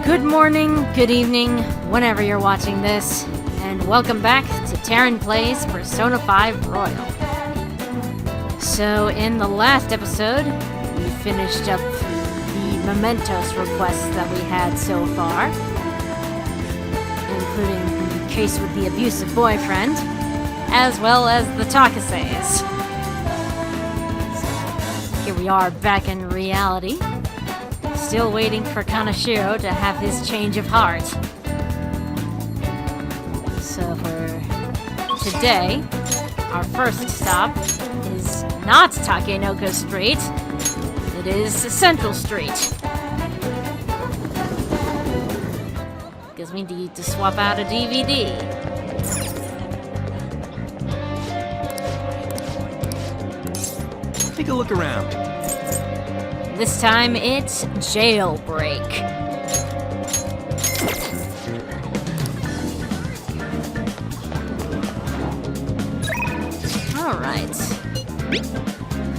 Good morning, good evening, whenever you're watching this, and welcome back to Taryn Plays Persona 5 Royal. So, in the last episode, we finished up the mementos requests that we had so far, including the case with the abusive boyfriend, as well as the Takases. So, here we are back in reality. Still waiting for Kaneshiro to have his change of heart. So for today, our first stop is not Takenoko Street. It is Central Street. Because we need to swap out a DVD. Take a look around. This time it's Jailbreak. Alright.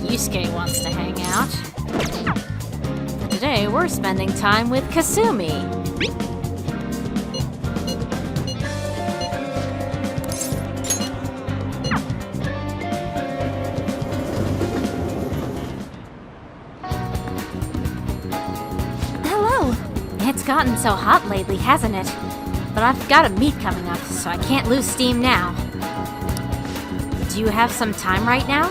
Yusuke wants to hang out. Today we're spending time with Kasumi. It's gotten so hot lately, hasn't it? But I've got a meet coming up, so I can't lose steam now. Do you have some time right now?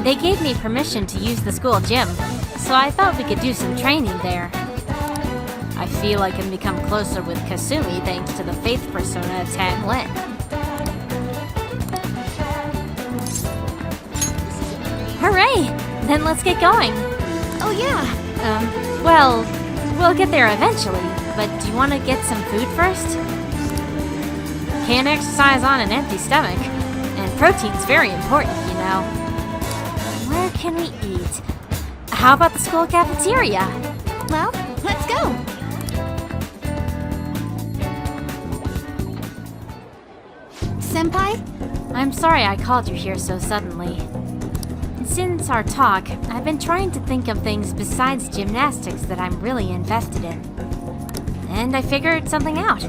They gave me permission to use the school gym, so I thought we could do some training there. I feel I can become closer with Kasumi thanks to the Faith Persona Tang Lin. Hooray! Then let's get going. Oh yeah, well... We'll get there eventually, but do you want to get some food first? Can't exercise on an empty stomach, and protein's very important, you know. Where can we eat? How about the school cafeteria? Well, let's go! Senpai? I'm sorry I called you here so suddenly. Since our talk, I've been trying to think of things besides gymnastics that I'm really invested in. And I figured something out.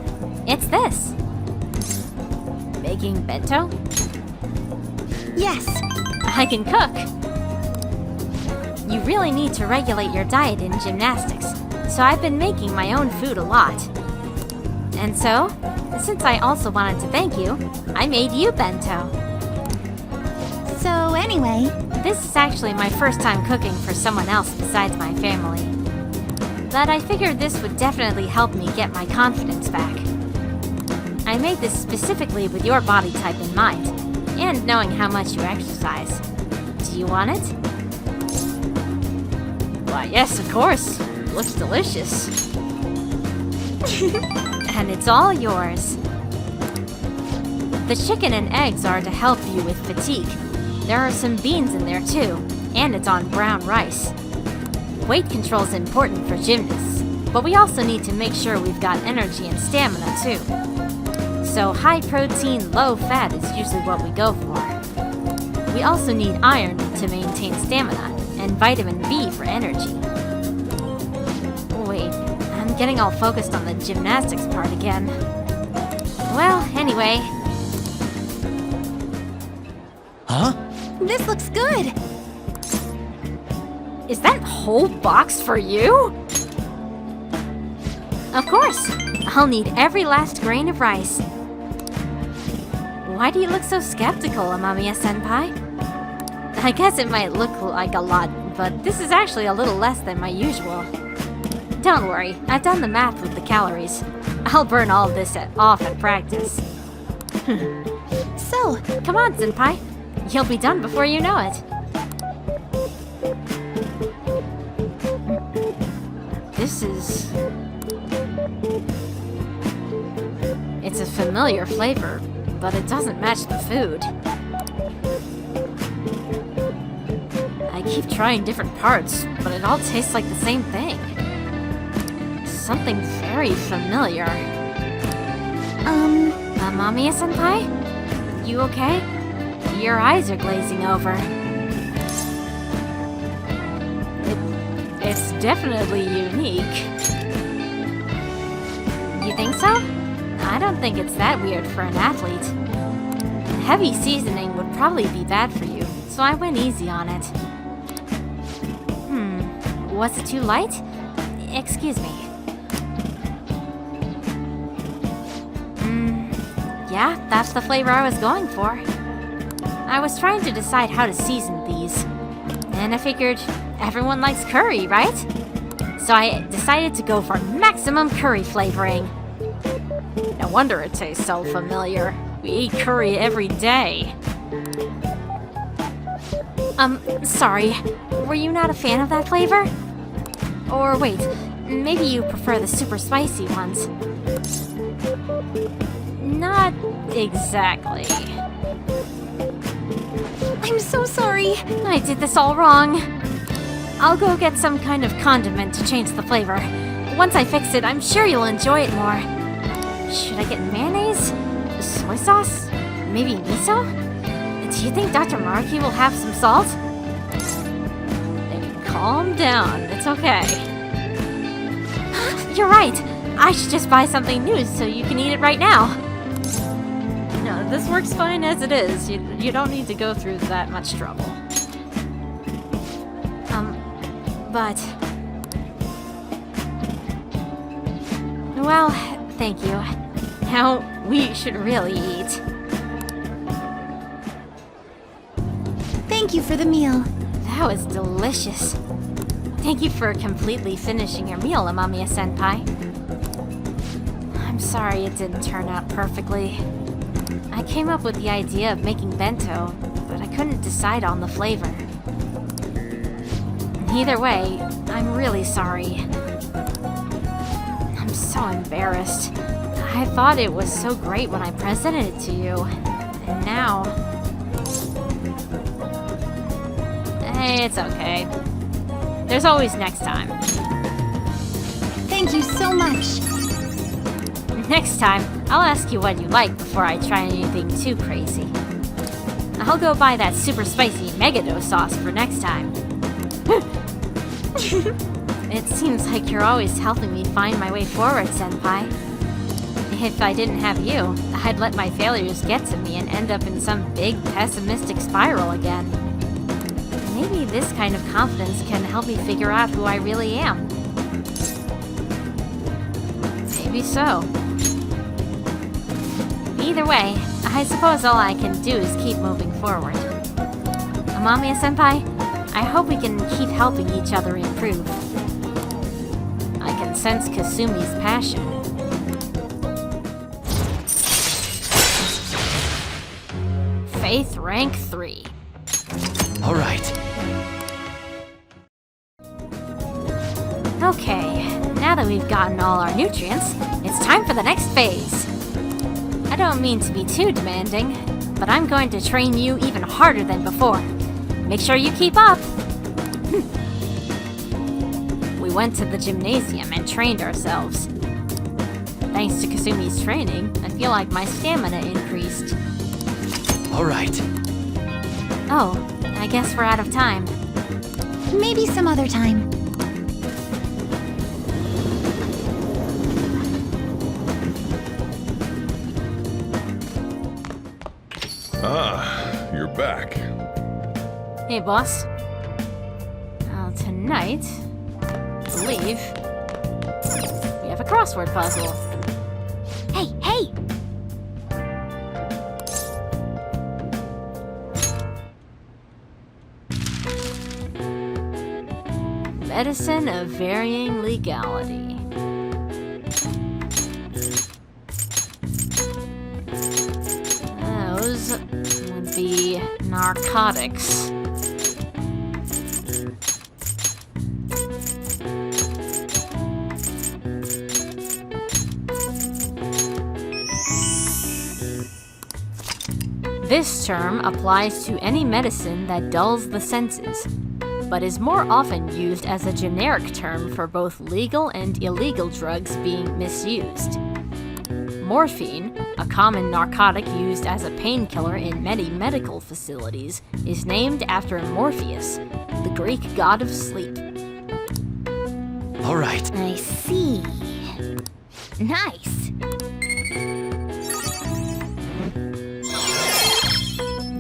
It's this. Making bento? Yes, I can cook. You really need to regulate your diet in gymnastics, so I've been making my own food a lot. And so, since I also wanted to thank you, I made you bento. So anyway, this is actually my first time cooking for someone else besides my family. But I figured this would definitely help me get my confidence back. I made this specifically with your body type in mind, and knowing how much you exercise. Do you want it? Why, yes, of course. Looks delicious. And it's all yours. The chicken and eggs are to help you with fatigue. There are some beans in there too, and it's on brown rice. Weight control is important for gymnasts, but we also need to make sure we've got energy and stamina too. So high protein, low fat is usually what we go for. We also need iron to maintain stamina, and vitamin B for energy. Wait, I'm getting all focused on the gymnastics part again. Well, anyway. Huh? This looks good! Is that whole box for you? Of course! I'll need every last grain of rice. Why do you look so skeptical, Amamiya-senpai? I guess it might look like a lot, but this is actually a little less than my usual. Don't worry, I've done the math with the calories. I'll burn all this off at practice. So, come on, senpai. You'll be done before you know it. This is... It's a familiar flavor, but it doesn't match the food. I keep trying different parts, but it all tastes like the same thing. Something very familiar. Amamiya-senpai? You okay? Your eyes are glazing over. It's definitely unique. You think so? I don't think it's that weird for an athlete. Heavy seasoning would probably be bad for you, so I went easy on it. Was it too light? Excuse me. Yeah, that's the flavor I was going for. I was trying to decide how to season these, and I figured everyone likes curry, right? So I decided to go for maximum curry flavoring. No wonder it tastes so familiar. We eat curry every day. Sorry. Were you not a fan of that flavor? Or wait, maybe you prefer the super spicy ones. Not exactly. I'm so sorry. I did this all wrong. I'll go get some kind of condiment to change the flavor. Once I fix it, I'm sure you'll enjoy it more. Should I get mayonnaise? Soy sauce? Maybe miso? Do you think Dr. Maruki will have some salt? Hey, calm down. It's okay. You're right. I should just buy something new so you can eat it right now. No, this works fine as it is. You don't need to go through that much trouble. But... Well, thank you. Now, we should really eat. Thank you for the meal. That was delicious. Thank you for completely finishing your meal, Amamiya-senpai. I'm sorry it didn't turn out perfectly. I came up with the idea of making bento, but I couldn't decide on the flavor. Either way, I'm really sorry. I'm so embarrassed. I thought it was so great when I presented it to you, and now... Hey, it's okay. There's always next time. Thank you so much. Next time, I'll ask you what you like before I try anything too crazy. I'll go buy that super spicy Megado sauce for next time. It seems like you're always helping me find my way forward, Senpai. If I didn't have you, I'd let my failures get to me and end up in some big pessimistic spiral again. Maybe this kind of confidence can help me figure out who I really am. Maybe so. Either way, I suppose all I can do is keep moving forward. Amamiya-senpai, I hope we can keep helping each other improve. I can sense Kasumi's passion. Faith rank 3. All right. Okay, now that we've gotten all our nutrients, it's time for the next phase. I don't mean to be too demanding, but I'm going to train you even harder than before. Make sure you keep up. We went to the gymnasium and trained ourselves. Thanks to Kasumi's training, I feel like my stamina increased. All right. Oh, I guess we're out of time. Maybe some other time. Ah, you're back. Hey, boss. Well, tonight, I believe, we have a crossword puzzle. Hey, hey! Medicine of varying legality. Those would be narcotics. This term applies to any medicine that dulls the senses, but is more often used as a generic term for both legal and illegal drugs being misused. Morphine, a common narcotic used as a painkiller in many medical facilities, is named after Morpheus, the Greek god of sleep. All right. I see. Nice.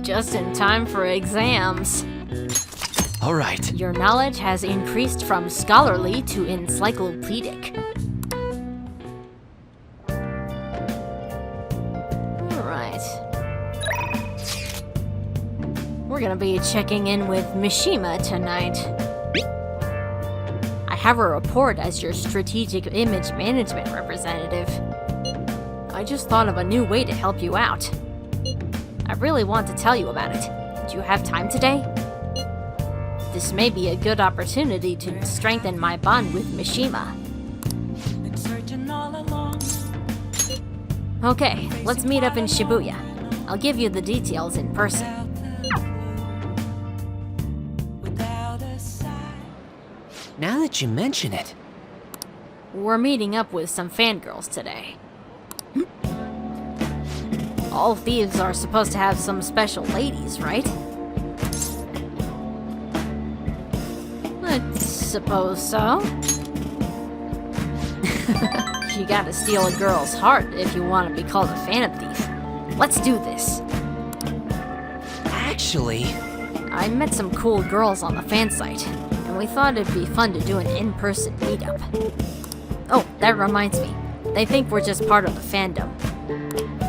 Just in time for exams. All right. Your knowledge has increased from scholarly to encyclopedic. Alright. We're gonna be checking in with Mishima tonight. I have a report as your strategic image management representative. I just thought of a new way to help you out. I really want to tell you about it. Do you have time today? This may be a good opportunity to strengthen my bond with Mishima. Okay, let's meet up in Shibuya. I'll give you the details in person. Now that you mention it. We're meeting up with some fangirls today. All thieves are supposed to have some special ladies, right? I suppose so. You gotta steal a girl's heart if you want to be called a phantom thief. Let's do this. Actually, I met some cool girls on the fan site, and we thought it'd be fun to do an in-person meetup. Oh, that reminds me. They think we're just part of the fandom.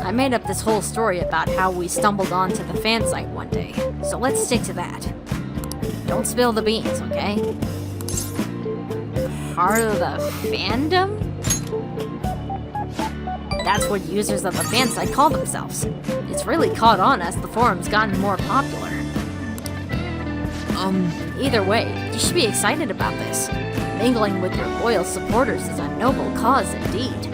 I made up this whole story about how we stumbled onto the fan site one day, so let's stick to that. Don't spill the beans, okay? Part of the fandom? That's what users of the fan site call themselves. It's really caught on as the forum's gotten more popular. Either way, you should be excited about this. Mingling with your loyal supporters is a noble cause indeed.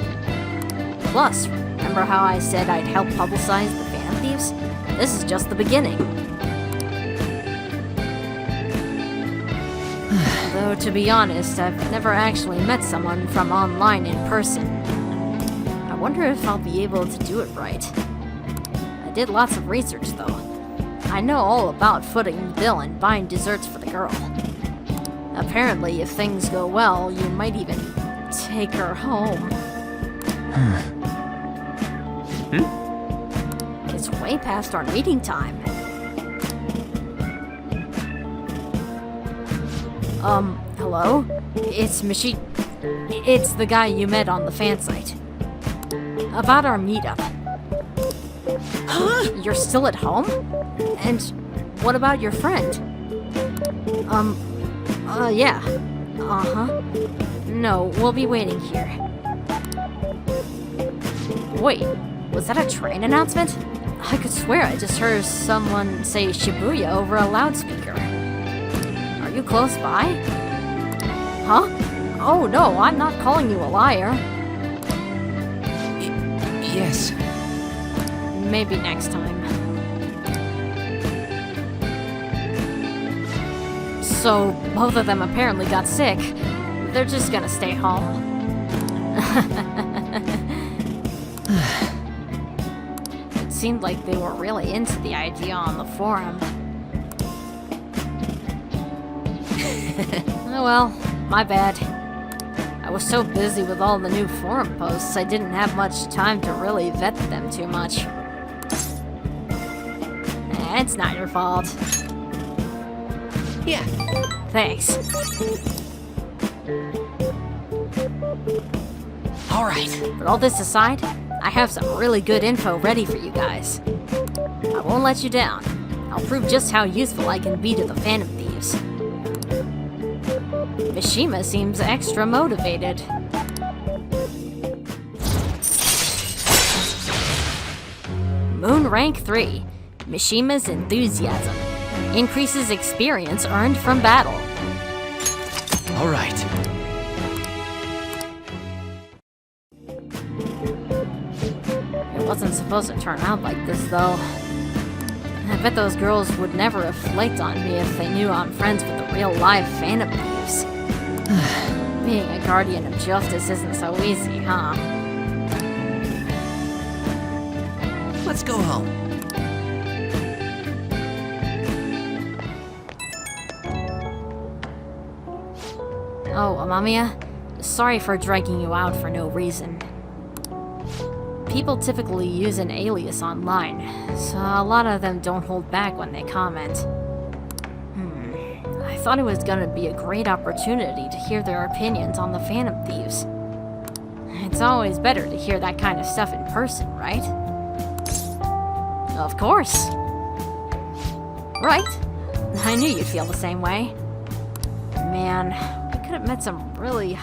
Plus, remember how I said I'd help publicize the Fan Thieves? This is just the beginning. Though, to be honest, I've never actually met someone from online in person. I wonder if I'll be able to do it right. I did lots of research, though. I know all about footing the bill and buying desserts for the girl. Apparently, if things go well, you might even take her home. It's way past our meeting time. Hello? It's It's the guy you met on the fan site. About our meetup. Huh? You're still at home? And what about your friend? Yeah. Uh-huh. No, we'll be waiting here. Wait, was that a train announcement? I could swear I just heard someone say Shibuya over a loudspeaker. Are you close by? Huh? Oh no, I'm not calling you a liar. Yes. Maybe next time. So, both of them apparently got sick. They're just gonna stay home. It seemed like they were really into the idea on the forum. Oh well, my bad. I was so busy with all the new forum posts, I didn't have much time to really vet them too much. It's not your fault. Yeah. Thanks. Alright. But all this aside, I have some really good info ready for you guys. I won't let you down. I'll prove just how useful I can be to the Phantom Thieves. Mishima seems extra motivated. Moon Rank 3. Mishima's Enthusiasm. Increases experience earned from battle. Alright. It wasn't supposed to turn out like this, though. I bet those girls would never have flaked on me if they knew I'm friends with the real live Phantom Thieves. Being a guardian of justice isn't so easy, huh? Let's go home. Oh, Amamiya, sorry for dragging you out for no reason. People typically use an alias online, so a lot of them don't hold back when they comment. I thought it was gonna be a great opportunity to hear their opinions on the Phantom Thieves. It's always better to hear that kind of stuff in person, right? Of course. Right? I knew you'd feel the same way. Man, we could have met some really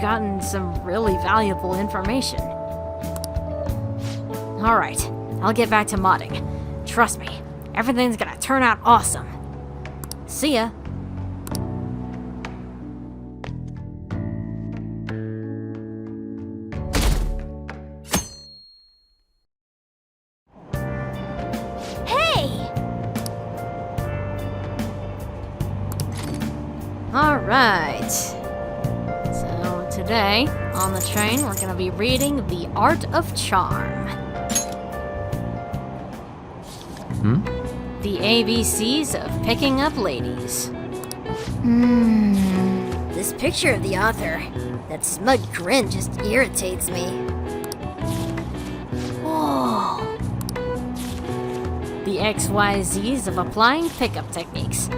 gotten some really valuable information. Alright, I'll get back to modding. Trust me, everything's gonna turn out awesome. See ya. Alright, so today, on the train, we're gonna be reading The Art of Charm. The ABCs of Picking Up Ladies. This picture of the author, that smug grin just irritates me. Whoa. The XYZs of Applying Pickup Techniques.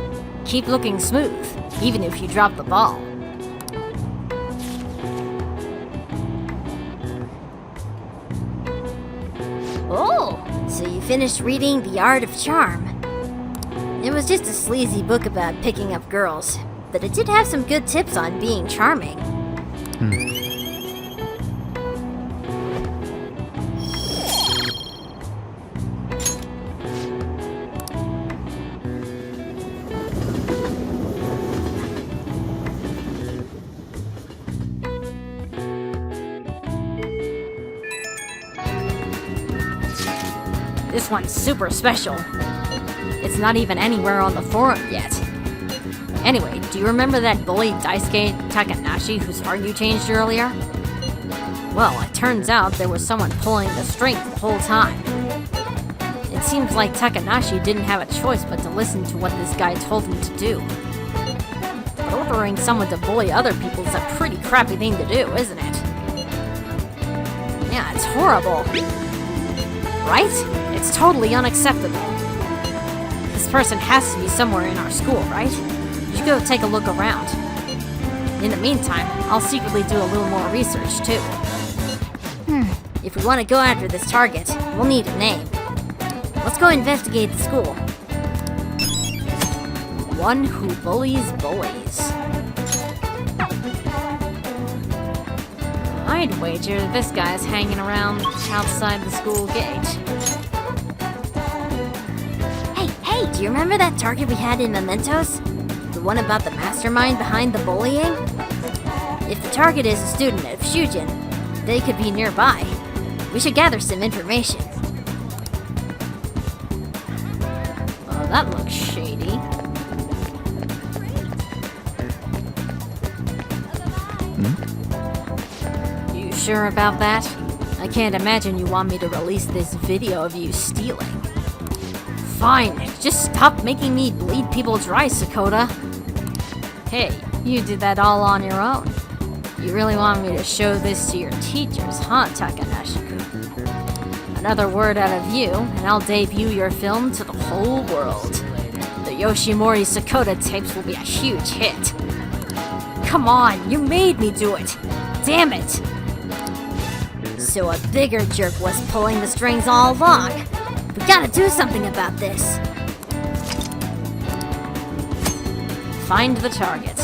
Keep looking smooth, even if you drop the ball. Oh, so you finished reading The Art of Charm. It was just a sleazy book about picking up girls, but it did have some good tips on being charming. This one's super special. It's not even anywhere on the forum yet. Anyway, do you remember that bully Daisuke Takanashi whose heart you changed earlier? Well, it turns out there was someone pulling the strings the whole time. It seems like Takanashi didn't have a choice but to listen to what this guy told him to do. But ordering someone to bully other people is a pretty crappy thing to do, isn't it? Yeah, it's horrible. Right? It's totally unacceptable. This person has to be somewhere in our school, right? You should go take a look around. In the meantime, I'll secretly do a little more research, too. If we want to go after this target, we'll need a name. Let's go investigate the school. One who bullies bullies. I'd wager this guy's hanging around outside the school gate. Hey, do you remember that target we had in Mementos? The one about the mastermind behind the bullying? If the target is a student of Shujin, they could be nearby. We should gather some information. Oh, that looks shady. You sure about that? I can't imagine you want me to release this video of you stealing. Fine, just stop making me bleed people dry, Sakota. Hey, you did that all on your own. You really want me to show this to your teachers, huh, Takanashi-kun? Another word out of you, and I'll debut your film to the whole world. The Yoshimori Sakota tapes will be a huge hit. Come on, you made me do it. Damn it. So a bigger jerk was pulling the strings all along. We gotta do something about this. Find the target.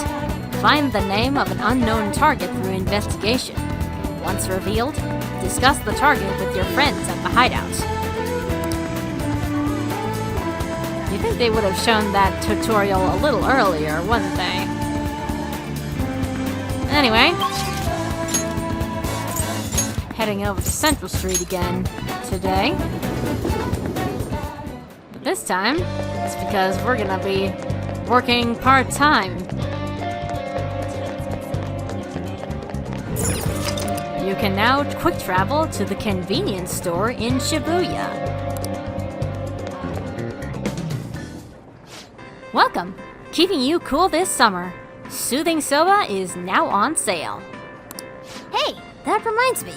Find the name of an unknown target through investigation. Once revealed, discuss the target with your friends at the hideout. You think they would have shown that tutorial a little earlier, wouldn't they? Anyway, heading over to Central Street again today. But this time, it's because we're gonna be working part-time. You can now quick travel to the convenience store in Shibuya. Welcome! Keeping you cool this summer. Soothing Soba is now on sale. Hey, that reminds me.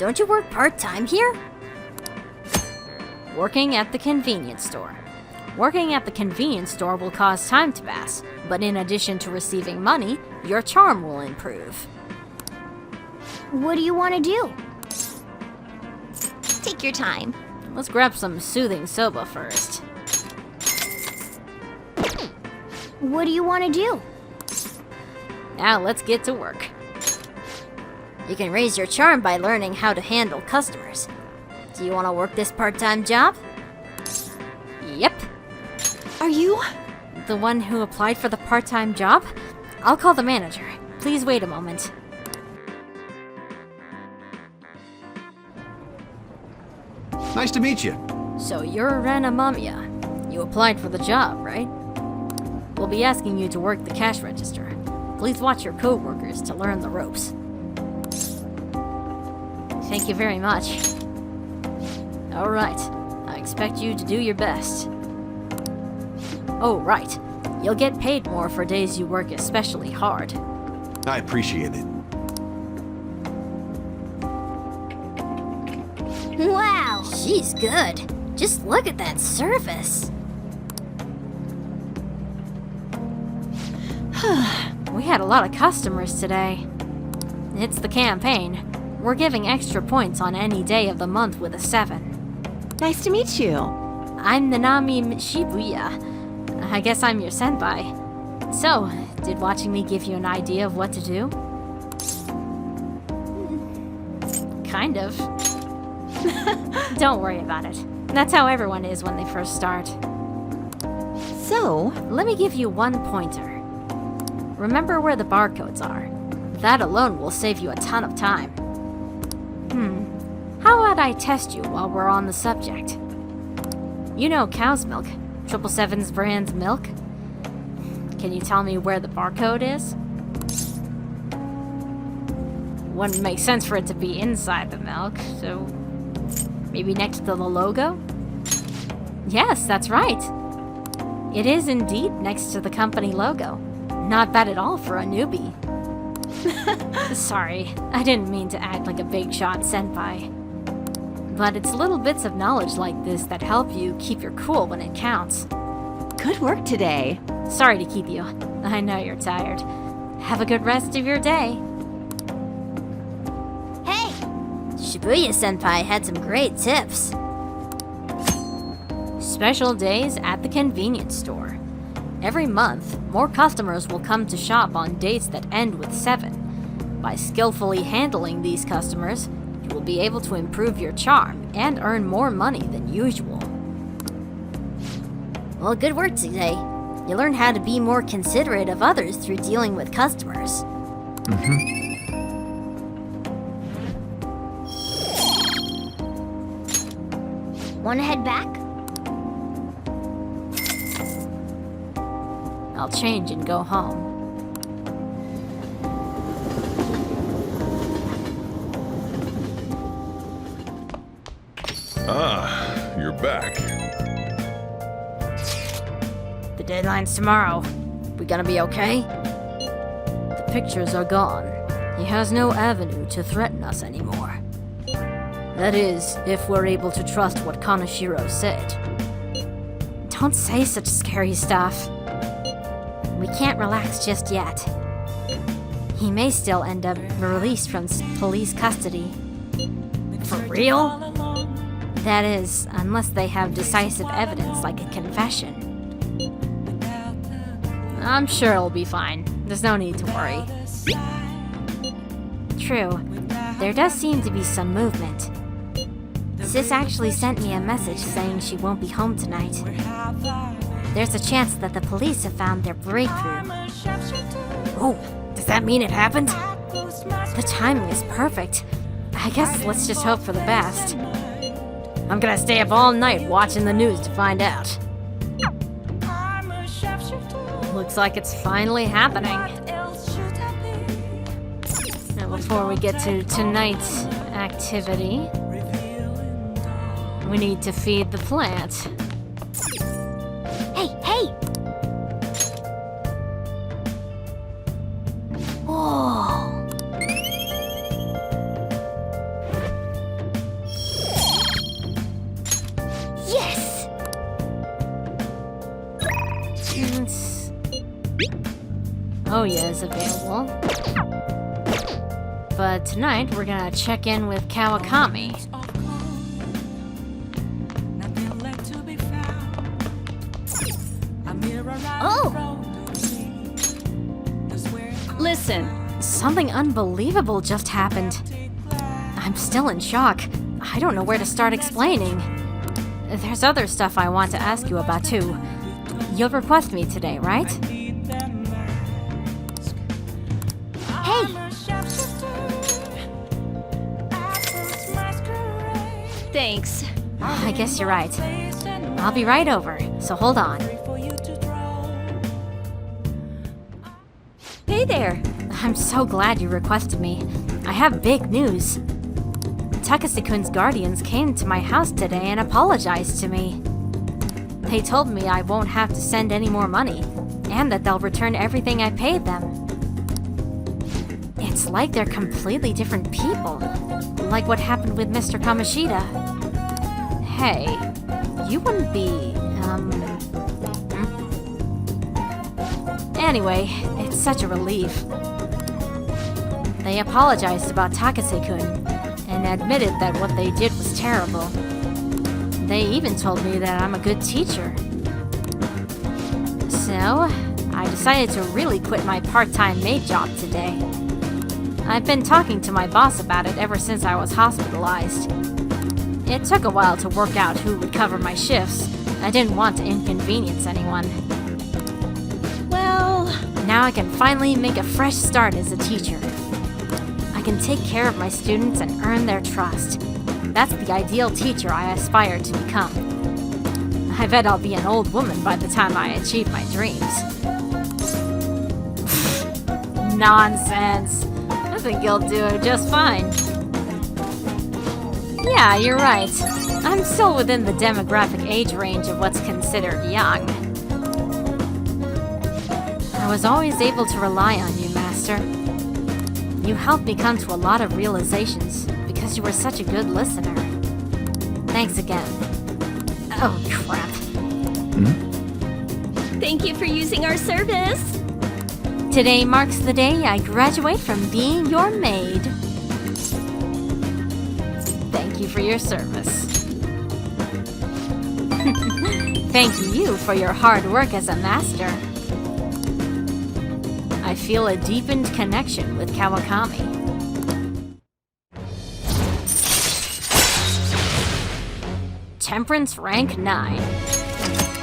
don't you work part-time here? Working at the convenience store. Working at the convenience store will cause time to pass, but in addition to receiving money, your charm will improve. What do you want to do? Take your time. Let's grab some soothing soba first. What do you want to do? Now let's get to work. You can raise your charm by learning how to handle customers. Do you want to work this part-time job? Yep. Are you? The one who applied for the part-time job? I'll call the manager. Please wait a moment. Nice to meet you. So you're Rana Mamiya. You applied for the job, right? We'll be asking you to work the cash register. Please watch your co-workers to learn the ropes. Thank you very much. Alright, I expect you to do your best. Oh, right. You'll get paid more for days you work especially hard. I appreciate it. Wow! She's good. Just look at that surface. We had a lot of customers today. It's the campaign. We're giving extra points on any day of the month with a 7. Nice to meet you. I'm Nanami Shibuya. I guess I'm your senpai. So, did watching me give you an idea of what to do? Kind of. Don't worry about it. That's how everyone is when they first start. So, Let me give you one pointer. Remember where the barcodes are. That alone will save you a ton of time. How about I test you while we're on the subject? You know cow's milk, 777's brand's milk? Can you tell me where the barcode is? Wouldn't make sense for it to be inside the milk, so maybe next to the logo? Yes, that's right. It is indeed next to the company logo. Not bad at all for a newbie. Sorry, I didn't mean to act like a big shot senpai. But it's little bits of knowledge like this that help you keep your cool when it counts. good work today. Sorry to keep you. I know you're tired. Have a good rest of your day. Hey! Shibuya-senpai had some great tips. Special days at the convenience store. Every month, more customers will come to shop on dates that end with 7. By skillfully handling these customers, you will be able to improve your charm and earn more money than usual. Well, good work today. You learn how to be more considerate of others through dealing with customers. Wanna head back? I'll change and go home. Ah, you're back. The deadline's tomorrow. We gonna be okay? The pictures are gone. He has no avenue to threaten us anymore. That is, if we're able to trust what Kaneshiro said. Don't say such scary stuff. We can't relax just yet. He may still end up released from police custody. For real? That is, unless they have decisive evidence like a confession. I'm sure it'll be fine. There's no need to worry. True. There does seem to be some movement. Sis actually sent me a message saying she won't be home tonight. There's a chance that the police have found their breakthrough. Oh, does that mean it happened? The timing is perfect. I guess let's just hope for the best. I'm gonna stay up all night watching the news to find out. Looks like it's finally happening. Now, before we get to tonight's activity, we need to feed the plant. Hey, hey! Oh. Kampoya is available. But tonight, we're gonna check in with Kawakami. Oh! Listen, Something unbelievable just happened. I'm still in shock. I don't know where to start explaining. There's other stuff I want to ask you about too. You'll request me today, right? Hey! thanks. I guess you're right. I'll be right over, so hold on. Hey there. I'm so glad you requested me. I have big news. Takase-kun's guardians came to my house today and apologized to me. They told me I won't have to send any more money, and that they'll return everything I paid them. It's like they're completely different people, like what happened with Mr. Kamishita. Hey, you wouldn't be, Anyway, it's such a relief. They apologized about Takase-kun and admitted that what they did was terrible. They even told me that I'm a good teacher. So, I decided to really quit my part-time maid job today. I've been talking to my boss about it ever since I was hospitalized. It took a while to work out who would cover my shifts. I didn't want to inconvenience anyone. Well, Now I can finally make a fresh start as a teacher. I can take care of my students and earn their trust. That's the ideal teacher I aspire to become. I bet I'll be an old woman by the time I achieve my dreams. Nonsense. I think you'll do just fine. Yeah, you're right. I'm still within the demographic age range of what's considered young. I was always able to rely on you, Master. You helped me come to a lot of realizations because you were such a good listener. Thanks again. Oh, crap. thank you for using our service. Today marks the day I graduate from being your maid. Thank you for your service. Thank you for your hard work as a master. I feel a deepened connection with Kawakami. Temperance Rank 9.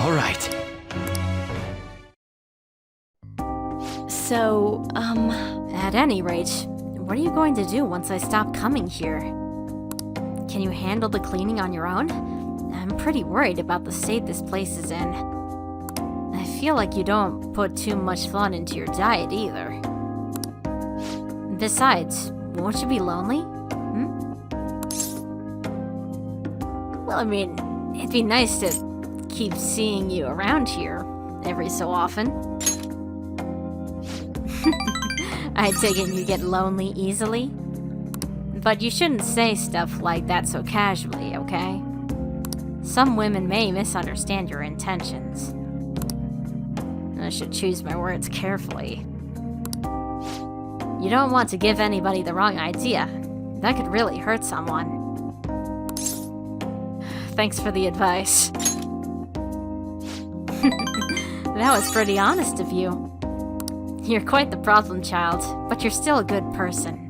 All right. So, At any rate, what are you going to do once I stop coming here? Can you handle the cleaning on your own? I'm pretty worried about the state this place is in. I feel like you don't put too much thought into your diet either. Besides, won't you be lonely? Well, I mean, it'd be nice to keep seeing you around here every so often. I take it you get lonely easily? But you shouldn't say stuff like that so casually, okay? Some women may misunderstand your intentions. I should choose my words carefully. You don't want to give anybody the wrong idea. That could really hurt someone. Thanks for the advice. That was pretty honest of you. You're quite the problem child, but you're still a good person.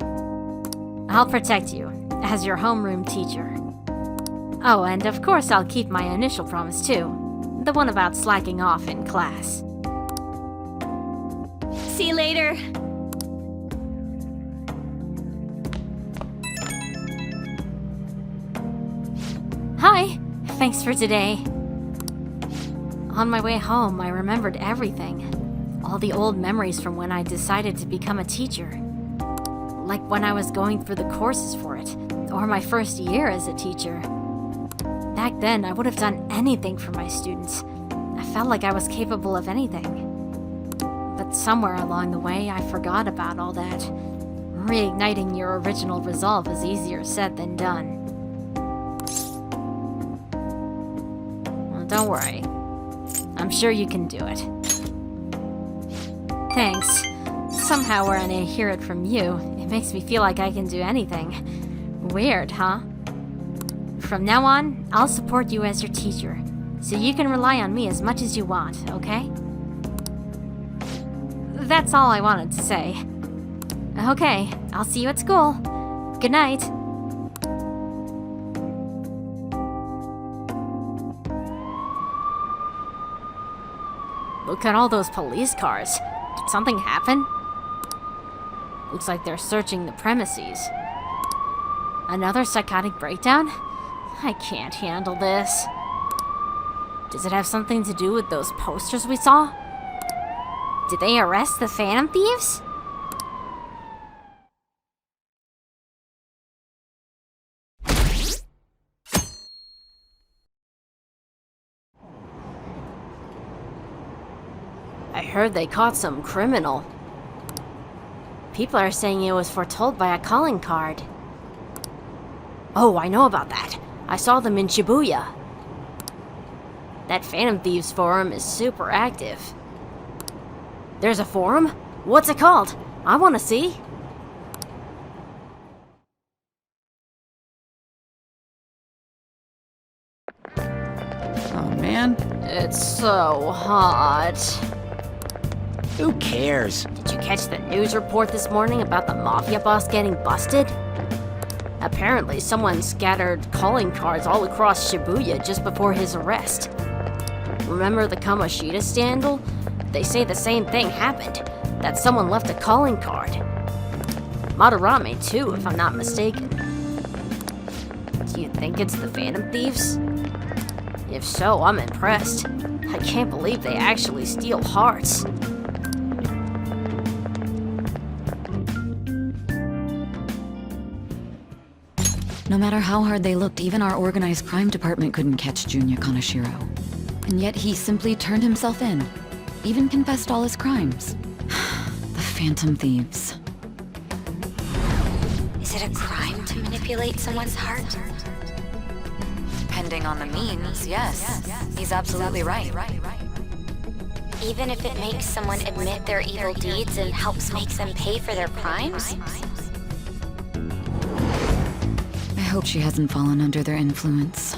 I'll protect you, as your homeroom teacher. Oh, and of course I'll keep my initial promise too. The one about slacking off in class. see you later. Hi! Thanks for today. On my way home, I remembered everything. All the old memories from when I decided to become a teacher. Like when I was going through the courses for it, or my first year as a teacher. Back then, I would have done anything for my students. I felt like I was capable of anything. But somewhere along the way, I forgot about all that. Reigniting your original resolve is easier said than done. Well, don't worry. I'm sure you can do it. Thanks. somehow when I hear it from you, it makes me feel like I can do anything. Weird, huh? From now on, I'll support you as your teacher, so you can rely on me as much as you want, okay? That's all I wanted to say. Okay, I'll see you at school. Good night. Look at all those police cars. Did something happen? Looks like they're searching the premises. Another psychotic breakdown? I can't handle this. Does it have something to do with those posters we saw? Did they arrest the Phantom Thieves? I heard they caught some criminal. People are saying it was foretold by a calling card. Oh, I know about that. I saw them in Shibuya. That Phantom Thieves forum is super active. There's a forum? What's it called? I want to see. Oh man, It's so hot. who cares? Did you catch the news report this morning about the mafia boss getting busted? Apparently, someone scattered calling cards all across Shibuya just before his arrest. Remember the Kamoshida scandal? They say the same thing happened, that someone left a calling card. Madarame too, if I'm not mistaken. Do you think it's the Phantom Thieves? If so, I'm impressed. I can't believe they actually steal hearts. No matter how hard they looked, even our organized crime department couldn't catch Junya Kaneshiro. And yet he simply turned himself in. Even confessed all his crimes. The Phantom Thieves. Is it a crime to manipulate someone's heart? Depending on the means, yes. He's absolutely right. Even if it makes someone admit their evil deeds and helps make them pay for their crimes? I hope she hasn't fallen under their influence.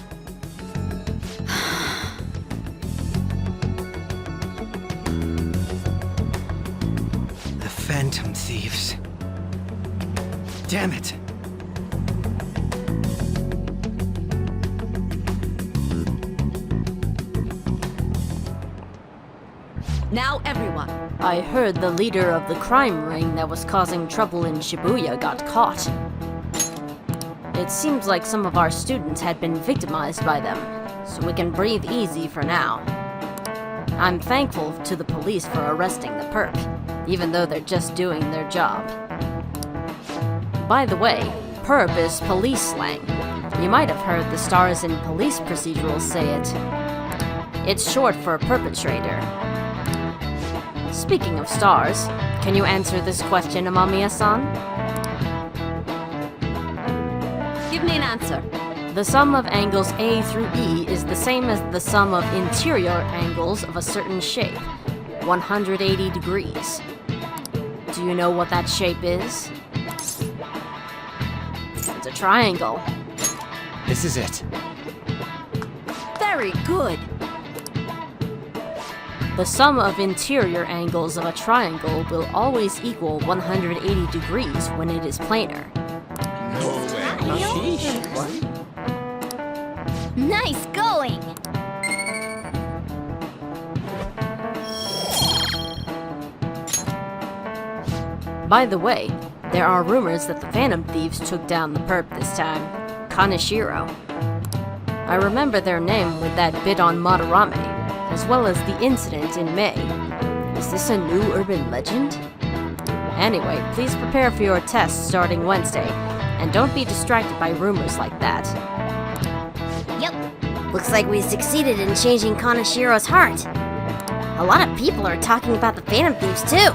The Phantom Thieves. Damn it. Now everyone. I heard the leader of the crime ring that was causing trouble in Shibuya got caught. It seems like some of our students had been victimized by them, so we can breathe easy for now. I'm thankful to the police for arresting the perp, even though they're just doing their job. By the way, perp is police slang. You might have heard the stars in police procedurals say it. It's short for perpetrator. Speaking of stars, can you answer this question, Amamiya-san? Give me an answer. The sum of angles A through E is the same as the sum of interior angles of a certain shape, 180 degrees. Do you know what that shape is? It's a triangle. This is it. Very good. The sum of interior angles of a triangle will always equal 180 degrees when it is planar. Nice going! By the way, there are rumors that the Phantom Thieves took down the perp this time, Kaneshiro. I remember their name with that bit on Madarame, as well as the incident in May. Is this a new urban legend? Anyway, please prepare for your test starting Wednesday, and don't be distracted by rumors like that. Yep. Looks like we succeeded in changing Kaneshiro's heart. A lot of people are talking about the Phantom Thieves too.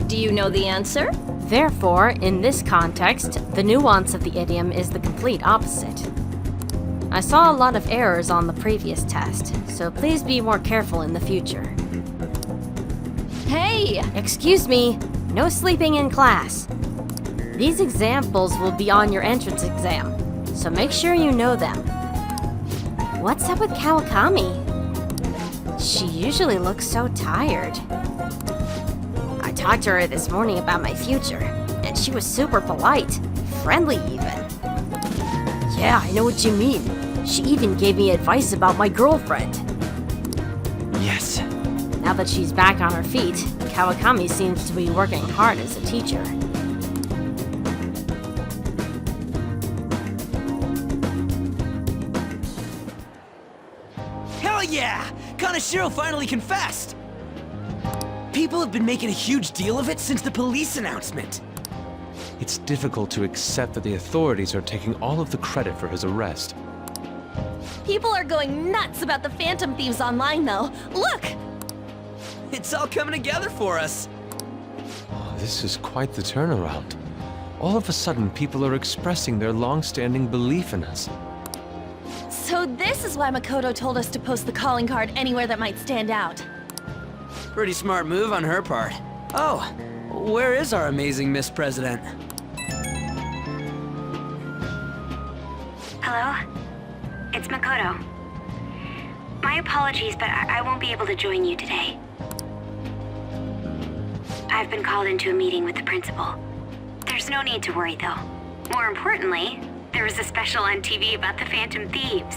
Do you know the answer? Therefore, in this context, the nuance of the idiom is the complete opposite. I saw a lot of errors on the previous test, so please be more careful in the future. Hey! Excuse me, no sleeping in class. These examples will be on your entrance exam, so make sure you know them. What's up with Kawakami? She usually looks so tired. I talked to her this morning about my future, and she was super polite, friendly even. Yeah, I know what you mean. She even gave me advice about my girlfriend. Yes. Now that she's back on her feet, Kawakami seems to be working hard as a teacher. Hell yeah! Kaneshiro finally confessed! People have been making a huge deal of it since the police announcement. It's difficult to accept that the authorities are taking all of the credit for his arrest. People are going nuts about the Phantom Thieves online, though. Look! It's all coming together for us. Oh, this is quite the turnaround. All of a sudden, people are expressing their long-standing belief in us. So this is why Makoto told us to post the calling card anywhere that might stand out. Pretty smart move on her part. Oh, where is our amazing Miss President? Hello? It's Makoto. My apologies, but I won't be able to join you today. I've been called into a meeting with the principal. There's no need to worry, though. More importantly, there was a special on TV about the Phantom Thieves.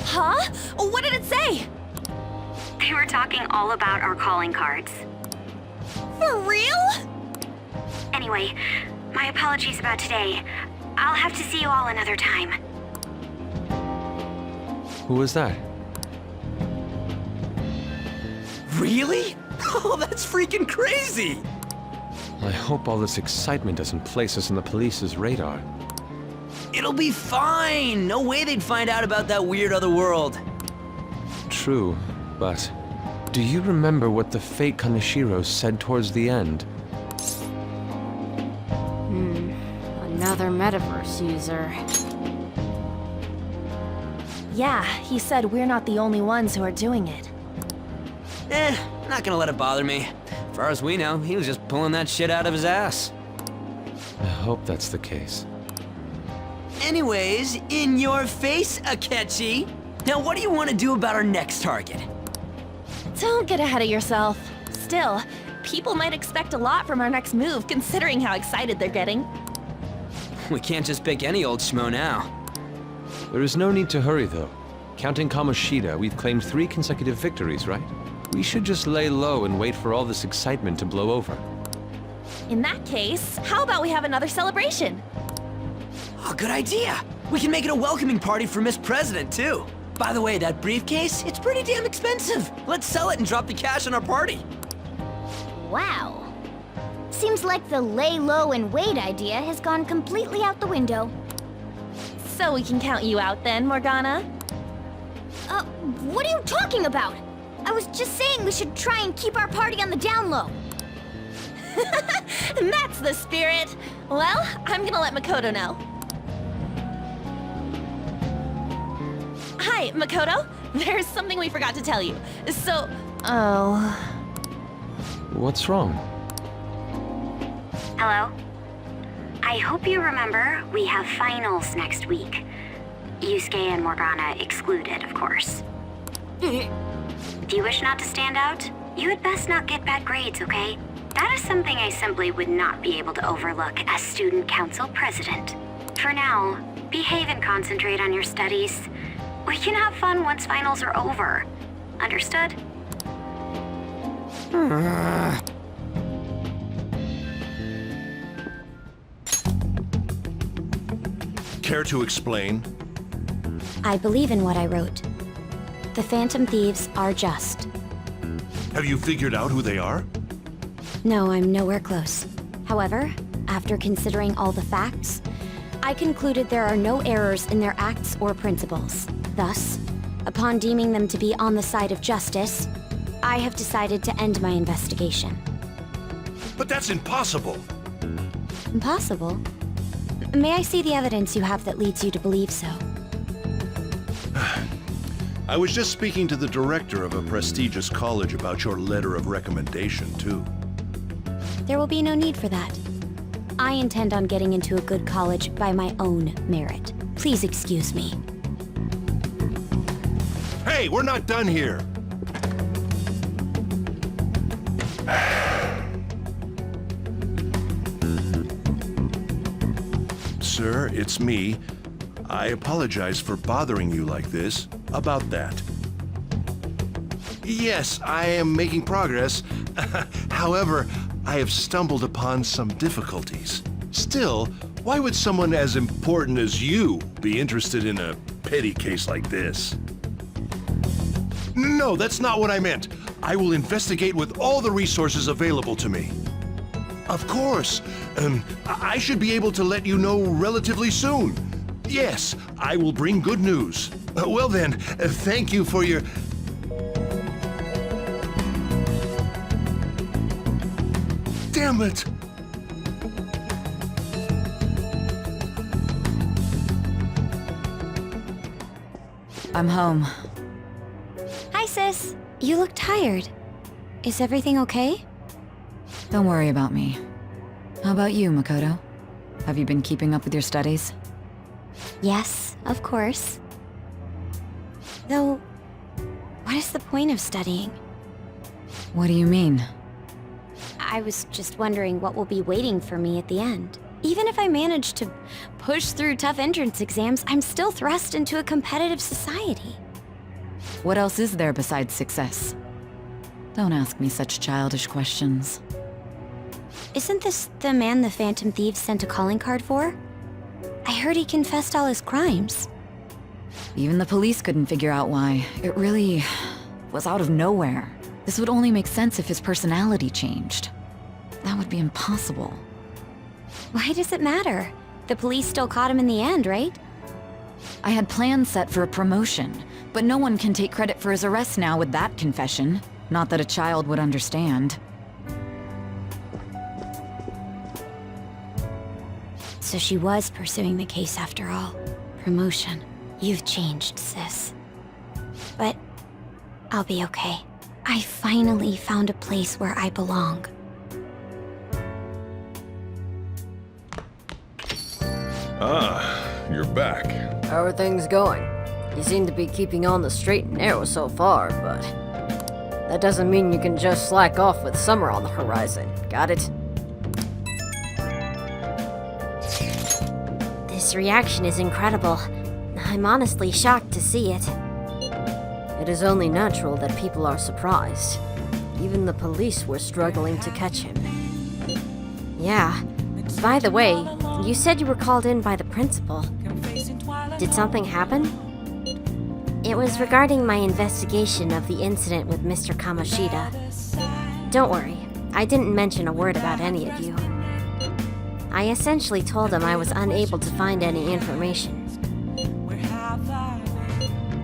Huh? What did it say? They were talking all about our calling cards. For real? Anyway, my apologies about today. I'll have to see you all another time. Who was that? Really? Oh, that's freaking crazy! I hope all this excitement doesn't place us on the police's radar. It'll be fine! No way they'd find out about that weird other world. True, but do you remember what the fake Kaneshiro said towards the end? Another metaverse user. Yeah, he said we're not the only ones who are doing it. Not gonna let it bother me. As far as we know, he was just pulling that shit out of his ass. I hope that's the case. Anyways, in your face, Akechi. Now what do you want to do about our next target? Don't get ahead of yourself. Still, people might expect a lot from our next move, considering how excited they're getting. We can't just pick any old schmo now. There is no need to hurry, though. Counting Kamoshida, we've claimed 3 consecutive victories, right? We should just lay low and wait for all this excitement to blow over. In that case, how about we have another celebration? Oh, good idea. We can make it a welcoming party for Miss President, too. By the way, that briefcase, it's pretty damn expensive. Let's sell it and drop the cash on our party. Wow. Seems like the lay low and wait idea has gone completely out the window. So we can count you out then, Morgana? What are you talking about? I was just saying we should try and keep our party on the down low. That's the spirit. Well, I'm gonna let Makoto know. Hi, Makoto. There's something we forgot to tell you. So, What's wrong? Hello? I hope you remember we have finals next week. Yusuke and Morgana excluded, of course. Do you wish not to stand out? You had best not get bad grades, okay? That is something I simply would not be able to overlook as student council president. For now, behave and concentrate on your studies. We can have fun once finals are over. Understood? Care to explain? I believe in what I wrote. The Phantom Thieves are just. Have you figured out who they are? No, I'm nowhere close. However, after considering all the facts, I concluded there are no errors in their acts or principles. Thus, upon deeming them to be on the side of justice, I have decided to end my investigation. But that's impossible. Impossible? May I see the evidence you have that leads you to believe so? I was just speaking to the director of a prestigious college about your letter of recommendation, too. There will be no need for that. I intend on getting into a good college by my own merit. Please excuse me. Hey, we're not done here! Sir, it's me. I apologize for bothering you like this. About that. Yes, I am making progress. However, I have stumbled upon some difficulties. Still, why would someone as important as you be interested in a petty case like this? No, that's not what I meant. I will investigate with all the resources available to me. Of course. I should be able to let you know relatively soon. Yes, I will bring good news. Well then, thank you for your... Damn it! I'm home. Hi, sis. You look tired. Is everything okay? Don't worry about me. How about you, Makoto? Have you been keeping up with your studies? Yes, of course. Though, what is the point of studying? What do you mean? I was just wondering what will be waiting for me at the end. Even if I manage to push through tough entrance exams, I'm still thrust into a competitive society. What else is there besides success? Don't ask me such childish questions. Isn't this the man the Phantom Thieves sent a calling card for? I heard he confessed all his crimes. Even the police couldn't figure out why. It really was out of nowhere. This would only make sense if his personality changed. That would be impossible. Why does it matter? The police still caught him in the end, right? I had plans set for a promotion, but no one can take credit for his arrest now with that confession. Not that a child would understand. So she was pursuing the case after all. Promotion. You've changed, sis. But I'll be okay. I finally found a place where I belong. Ah, you're back. How are things going? You seem to be keeping on the straight and narrow so far, but that doesn't mean you can just slack off with summer on the horizon. Got it? This reaction is incredible. I'm honestly shocked to see it. It is only natural that people are surprised. Even the police were struggling to catch him. Yeah. By the way, you said you were called in by the principal. Did something happen? It was regarding my investigation of the incident with Mr. Kamoshida. Don't worry, I didn't mention a word about any of you. I essentially told him I was unable to find any information.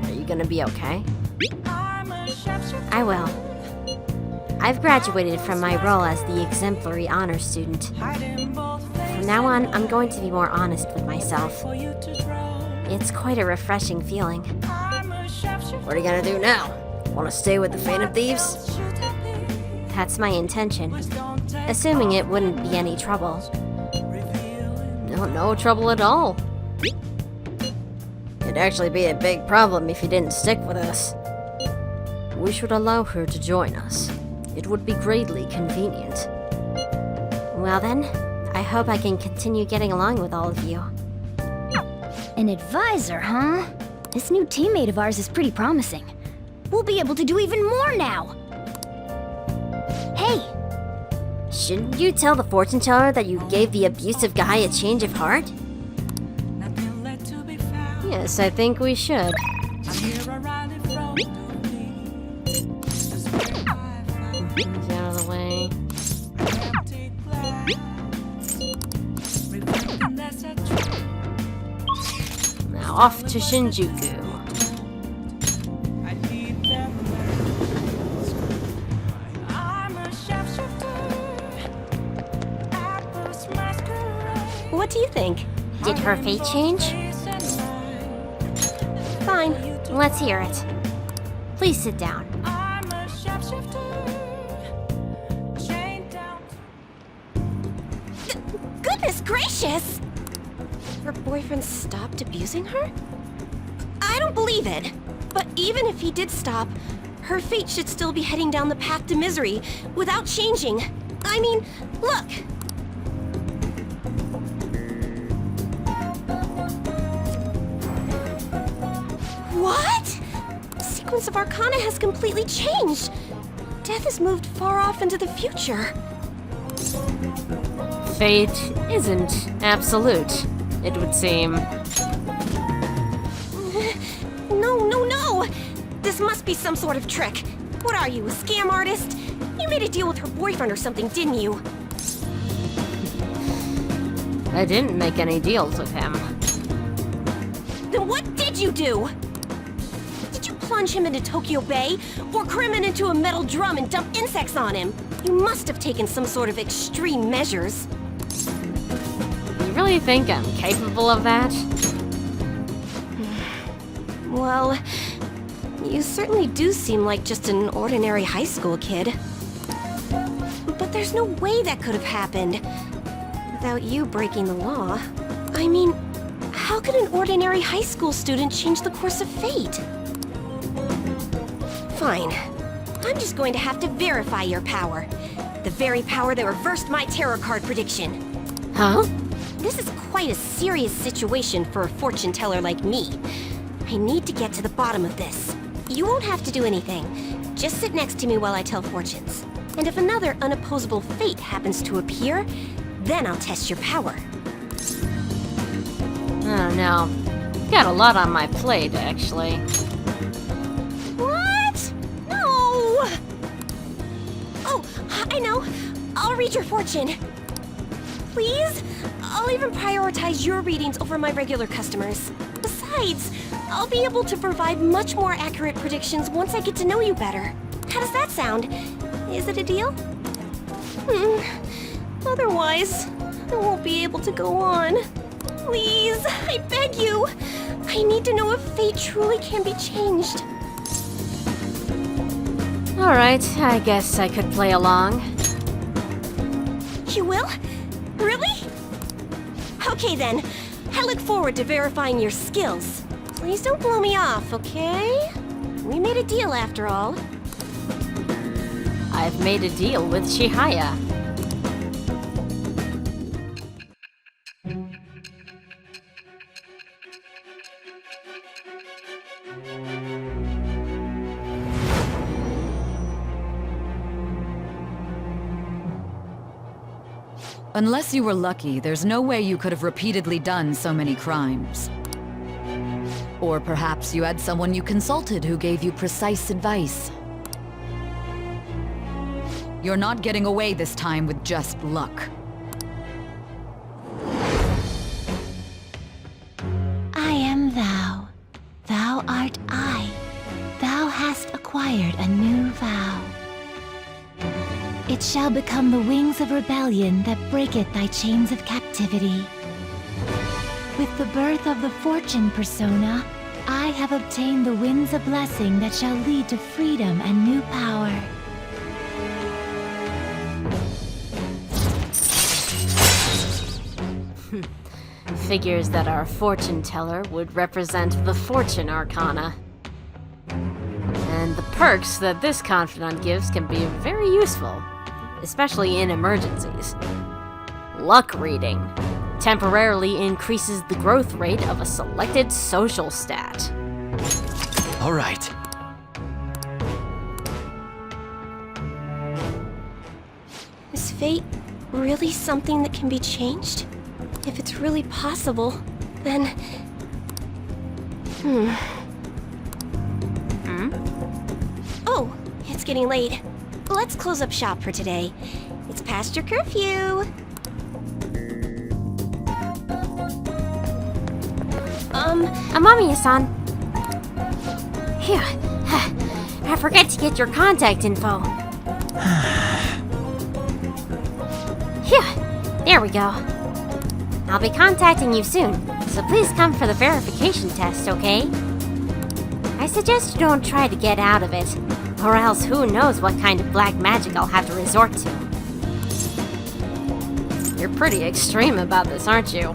Are you gonna be okay? I will. I've graduated from my role as the exemplary honor student. From now on, I'm going to be more honest with myself. It's quite a refreshing feeling. What are you gonna do now? Wanna stay with the Phantom Thieves? That's my intention. Assuming it wouldn't be any trouble. No trouble at all. It'd actually be a big problem if you didn't stick with us. We should allow her to join us. It would be greatly convenient. Well then, I hope I can continue getting along with all of you. An advisor, huh? This new teammate of ours is pretty promising. We'll be able to do even more now! Hey! Shouldn't you tell the fortune teller that you gave the abusive guy a change of heart? Yes, I think we should. Get out of the way. Now off to Shinjuku. What do you think? Did her fate change? Fine, let's hear it. Please sit down. Goodness gracious! Her boyfriend stopped abusing her? I don't believe it. But even if he did stop, her fate should still be heading down the path to misery without changing. I mean, look! What? The sequence of Arcana has completely changed. Death has moved far off into the future. Fate isn't absolute, it would seem. No! This must be some sort of trick. What are you, a scam artist? You made a deal with her boyfriend or something, didn't you? I didn't make any deals with him. Then what did you do? Did you plunge him into Tokyo Bay? Or cram him into a metal drum and dump insects on him? You must have taken some sort of extreme measures. You really think I'm capable of that? Well, you certainly do seem like just an ordinary high school kid. But there's no way that could have happened without you breaking the law. I mean, how could an ordinary high school student change the course of fate? Fine. I'm just going to have to verify your power. The very power that reversed my tarot card prediction. Huh? This is quite a serious situation for a fortune teller like me. I need to get to the bottom of this. You won't have to do anything. Just sit next to me while I tell fortunes. And if another unopposable fate happens to appear, then I'll test your power. Oh no. Got a lot on my plate, actually. What? No! Oh, I know. I'll read your fortune. Please? I'll even prioritize your readings over my regular customers. Besides, I'll be able to provide much more accurate predictions once I get to know you better. How does that sound? Is it a deal? Otherwise, I won't be able to go on. Please, I beg you. I need to know if fate truly can be changed. Alright, I guess I could play along. You will? Really? Okay then. I look forward to verifying your skills. Please don't blow me off, okay? We made a deal after all. I've made a deal with Chihaya. Unless you were lucky, there's no way you could have repeatedly done so many crimes. Or perhaps you had someone you consulted who gave you precise advice. You're not getting away this time with just luck. I am thou. Thou art I. Thou hast acquired a new vow. It shall become the wings of rebellion that breaketh thy chains of captivity. With the birth of the Fortune persona, I have obtained the winds of blessing that shall lead to freedom and new power. Figures that our fortune teller would represent the fortune arcana. And the perks that this confidant gives can be very useful, especially in emergencies. Luck reading temporarily increases the growth rate of a selected social stat. All right. Is fate really something that can be changed? If it's really possible, then... Oh, it's getting late. Let's close up shop for today. It's past your curfew. Amamiya-san. Phew. I forgot to get your contact info. Phew. There we go. I'll be contacting you soon, so please come for the verification test, okay? I suggest you don't try to get out of it, or else who knows what kind of black magic I'll have to resort to. You're pretty extreme about this, aren't you?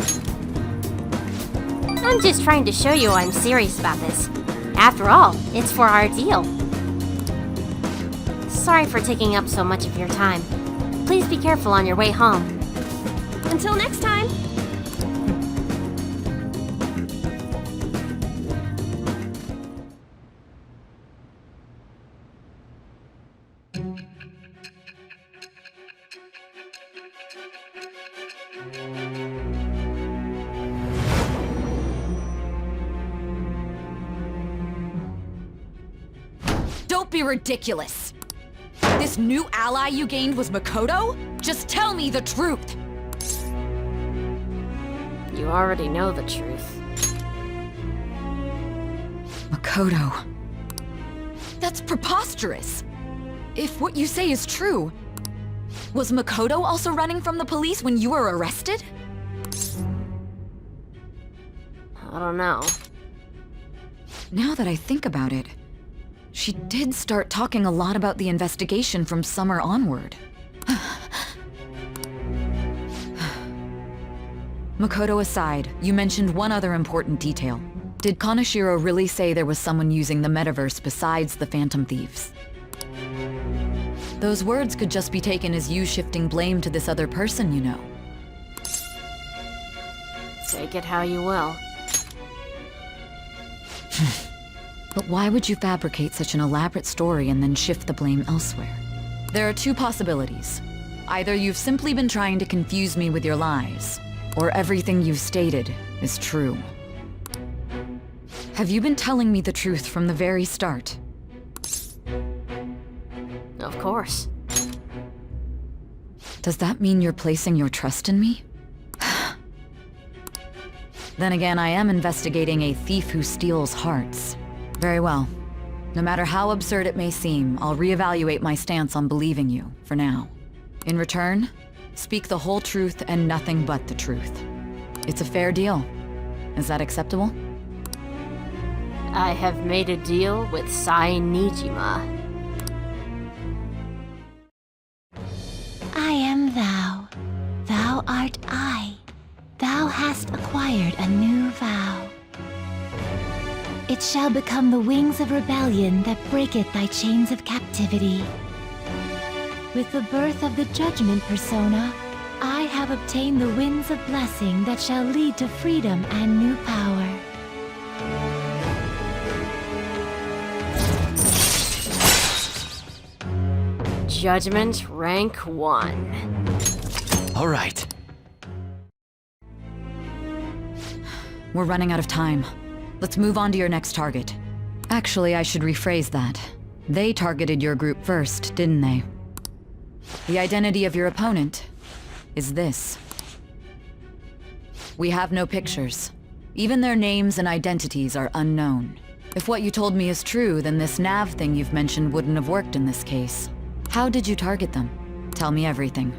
I'm just trying to show you I'm serious about this. After all, it's for our deal. Sorry for taking up so much of your time. Please be careful on your way home. Until next time! Don't be ridiculous! This new ally you gained was Makoto? Just tell me the truth! You already know the truth. Makoto. That's preposterous! If what you say is true, was Makoto also running from the police when you were arrested? I don't know. Now that I think about it, she did start talking a lot about the investigation from summer onward. Makoto aside, you mentioned one other important detail. Did Kaneshiro really say there was someone using the metaverse besides the Phantom Thieves? Those words could just be taken as you shifting blame to this other person, you know. Take it how you will. But why would you fabricate such an elaborate story and then shift the blame elsewhere? There are two possibilities. Either you've simply been trying to confuse me with your lies, or everything you've stated is true. Have you been telling me the truth from the very start? Of course. Does that mean you're placing your trust in me? Then again, I am investigating a thief who steals hearts. Very well. No matter how absurd it may seem, I'll reevaluate my stance on believing you, for now. In return, speak the whole truth and nothing but the truth. It's a fair deal. Is that acceptable? I have made a deal with Sai Nijima. I am thou. Thou art I. Thou hast acquired a new vow. It shall become the wings of rebellion that breaketh thy chains of captivity. With the birth of the judgment persona, I have obtained the winds of blessing that shall lead to freedom and new power. Judgment Rank 1. All right. We're running out of time. Let's move on to your next target. Actually, I should rephrase that. They targeted your group first, didn't they? The identity of your opponent is this. We have no pictures. Even their names and identities are unknown. If what you told me is true, then this nav thing you've mentioned wouldn't have worked in this case. How did you target them? Tell me everything.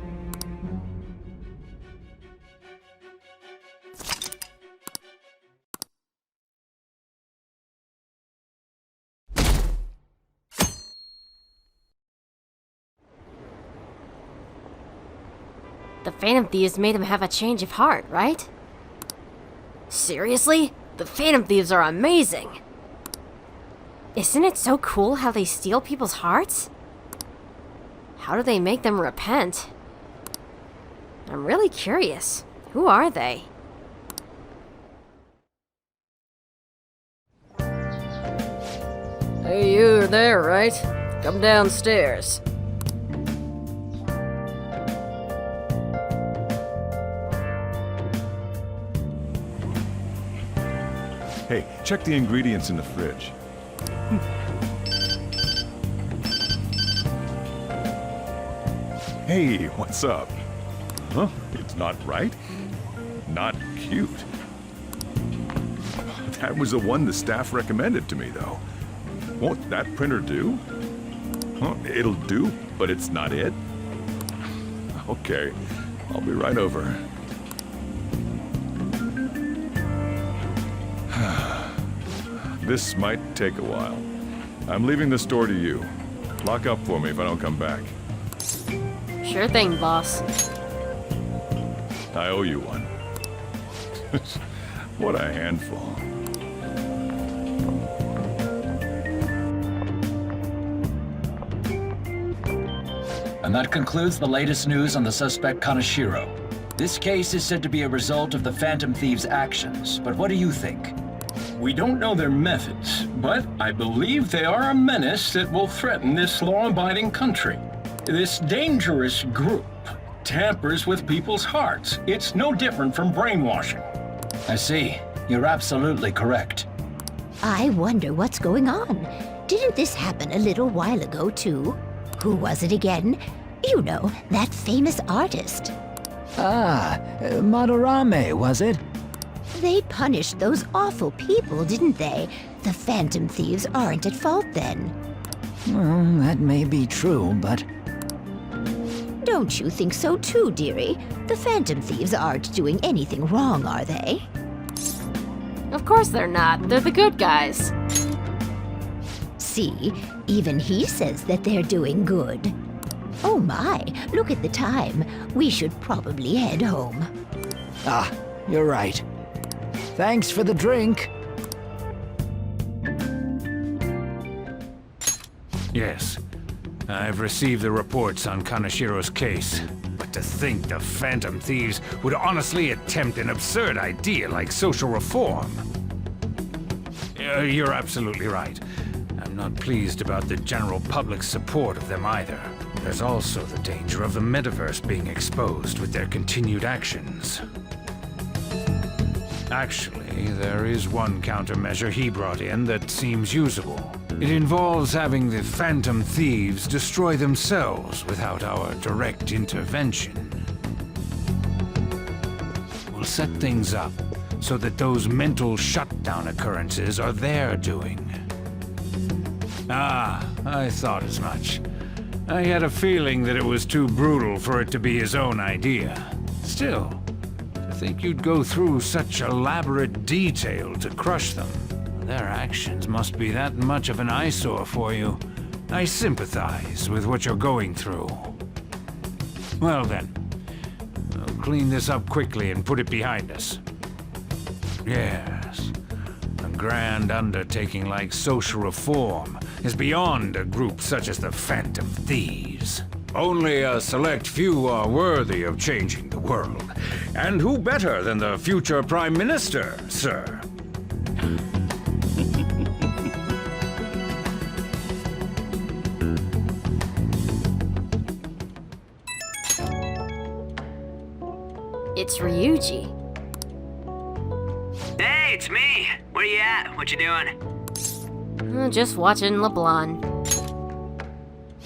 The Phantom Thieves made him have a change of heart, right? Seriously? The Phantom Thieves are amazing! Isn't it so cool how they steal people's hearts? How do they make them repent? I'm really curious. Who are they? Hey, you're there, right? Come downstairs. Hey, check the ingredients in the fridge. Hey, what's up? Huh? It's not right? Not cute. That was the one the staff recommended to me, though. Won't that printer do? Huh? It'll do, but it's not it? Okay, I'll be right over. this might take a while. I'm leaving the store to you. Lock up for me if I don't come back. Sure thing, boss. I owe you one. What a handful. And that concludes the latest news on the suspect Kaneshiro. This case is said to be a result of the Phantom Thieves' actions, but what do you think? We don't know their methods, but I believe they are a menace that will threaten this law-abiding country. This dangerous group tampers with people's hearts. It's no different from brainwashing. I see. You're absolutely correct. I wonder what's going on. Didn't this happen a little while ago, too? Who was it again? You know, that famous artist. Madarame, was it? They punished those awful people, didn't they? The Phantom Thieves aren't at fault then. Well, that may be true, but... Don't you think so too, dearie? The Phantom Thieves aren't doing anything wrong, are they? Of course they're not. They're the good guys. See, even he says that they're doing good. Oh my, look at the time. We should probably head home. Ah, you're right. Thanks for the drink. Yes, I've received the reports on Kaneshiro's case. But to think the Phantom Thieves would honestly attempt an absurd idea like social reform. You're absolutely right. I'm not pleased about the general public's support of them either. There's also the danger of the metaverse being exposed with their continued actions. Actually, there is one countermeasure he brought in that seems usable. It involves having the Phantom Thieves destroy themselves without our direct intervention. We'll set things up so that those mental shutdown occurrences are their doing. Ah, I thought as much. I had a feeling that it was too brutal for it to be his own idea. Still, to think you'd go through such elaborate detail to crush them. Their actions must be that much of an eyesore for you. I sympathize with what you're going through. Well then, I'll clean this up quickly and put it behind us. Yes, a grand undertaking like social reform is beyond a group such as the Phantom Thieves. Only a select few are worthy of changing the world. And who better than the future Prime Minister, sir? It's Ryuji. Hey, it's me. Where you at? What you doing? Just watching Leblanc.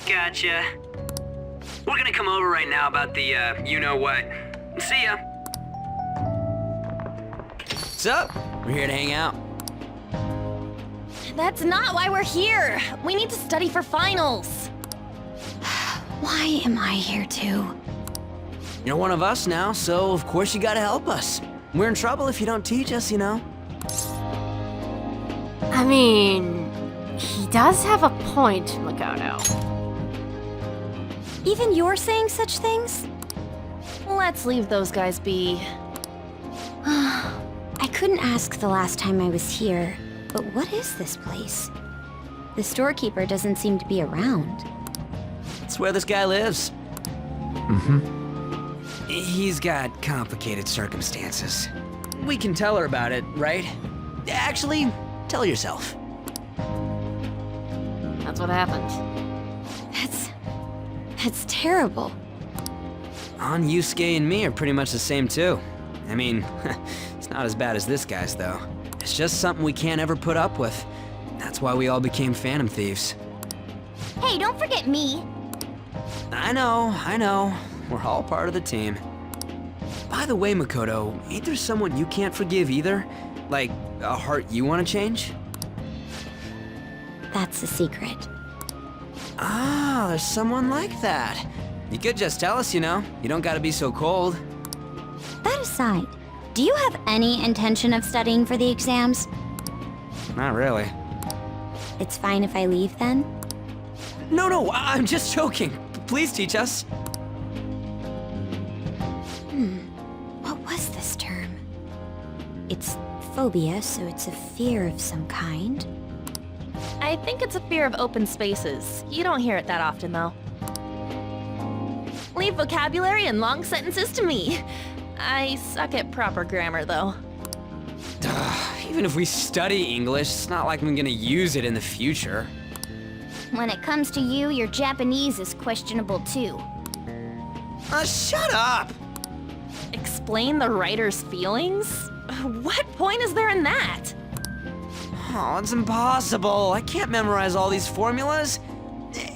Gotcha. We're gonna come over right now about the, you-know-what. See ya. What's up? We're here to hang out. That's not why we're here. We need to study for finals. Why am I here too? You're one of us now, so of course you gotta help us. We're in trouble if you don't teach us, you know? I mean, he does have a point, Makoto. Even you're saying such things? Let's leave those guys be. I couldn't ask the last time I was here, but what is this place? The storekeeper doesn't seem to be around. It's where this guy lives. Mm-hmm. He's got complicated circumstances. We can tell her about it, right? Actually, tell yourself. That's what happened. That's terrible. On Yusuke and me are pretty much the same too. I mean, it's not as bad as this guy's though. It's just something we can't ever put up with. That's why we all became Phantom Thieves. Hey, don't forget me. I know. We're all part of the team. By the way, Makoto, ain't there someone you can't forgive either? Like, a heart you want to change? That's a secret. Ah, there's someone like that. You could just tell us, you know. You don't gotta be so cold. That aside, do you have any intention of studying for the exams? not really. It's fine if I leave then? No, I'm just joking. Please teach us. What was this term? It's phobia, so it's a fear of some kind. I think it's a fear of open spaces. You don't hear it that often, though. Leave vocabulary and long sentences to me. I suck at proper grammar, though. Even if we study English, it's not like I'm gonna use it in the future. When it comes to you, your Japanese is questionable too. Shut up! Explain the writer's feelings? What point is there in that? Oh, it's impossible. I can't memorize all these formulas.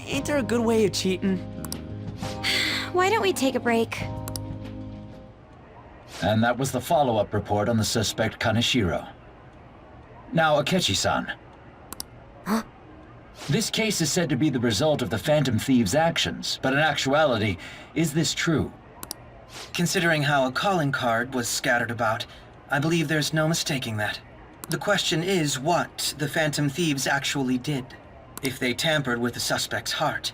Ain't there a good way of cheating? Why don't we take a break? And that was the follow-up report on the suspect Kaneshiro. Now, Akechi-san. Huh? This case is said to be the result of the Phantom Thieves' actions, but in actuality, is this true? Considering how a calling card was scattered about, I believe there's no mistaking that. The question is what the Phantom Thieves actually did. If they tampered with the suspect's heart,